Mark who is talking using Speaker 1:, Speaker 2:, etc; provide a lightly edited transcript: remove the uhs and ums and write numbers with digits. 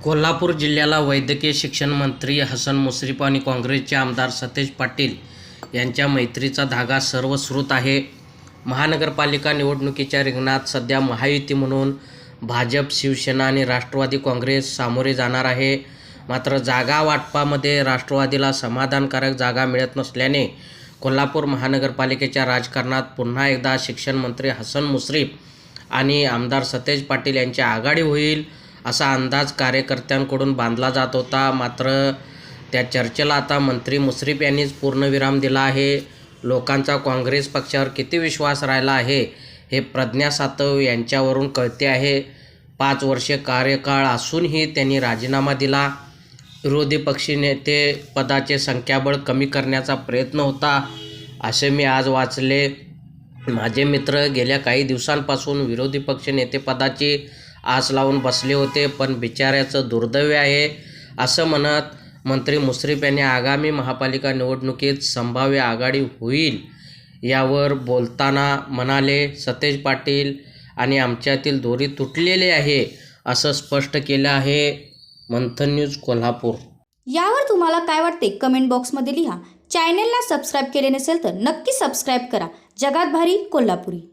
Speaker 1: कोल्हापूर जिल्ह्याला वैद्यकीय शिक्षण मंत्री हसन मुश्रीफ आणि काँग्रेसचे आमदार सतेज पाटील यांच्या मैत्रीचा धागा सर्वश्रुत आहे. महानगरपालिका निवडणुकीच्या रिंगणात सध्या महायुती म्हणून भाजप, शिवसेना आणि राष्ट्रवादी काँग्रेस सामोरे जाणार आहे. मात्र जागा वाटपामध्ये राष्ट्रवादीला समाधानकारक जागा मिळत नसल्याने कोल्हापूर महानगरपालिकेच्या राजकारणात पुन्हा एकदा शिक्षण मंत्री हसन मुश्रीफ आणि आमदार सतेज पाटील यांची आघाडी होईल असा अंदाज कार्यकर्त्यांकडून बांधला जात होता. मात्र त्या चर्चेला आता मंत्री मुश्रीफ यांनीच पूर्णविराम दिला आहे. लोकांचा काँग्रेस पक्षावर किती विश्वास राहिला आहे हे प्रज्ञा सातव यांच्यावरून कळते आहे. 5 वर्षे कार्यकाळ असूनही त्यांनी राजीनामा दिला. विरोधी पक्षनेते पदाचे संख्याबळ कमी करण्याचा प्रयत्न होता असे मी आज वाचले. माझे मित्र गेल्या काही दिवसांपासून विरोधी पक्षनेतेपदाची आस लावून बसले होते, पण बिचाऱ्याचं दुर्दैव आहे असं म्हणत मंत्री मुश्रीफ यांनी आगामी महापालिका निवडणुकीत संभाव्य आघाडी होईल यावर बोलताना म्हणाले, सतेज पाटील आणि आमच्यातील दोरी तुटलेली आहे असं स्पष्ट केलं आहे. मंथन न्यूज कोल्हापूर.
Speaker 2: यावर तुम्हाला काय वाटते कमेंट बॉक्समध्ये लिहा. चॅनेलला सबस्क्राईब केले नसेल तर नक्की सबस्क्राईब करा. जगात भारी कोल्हापुरी.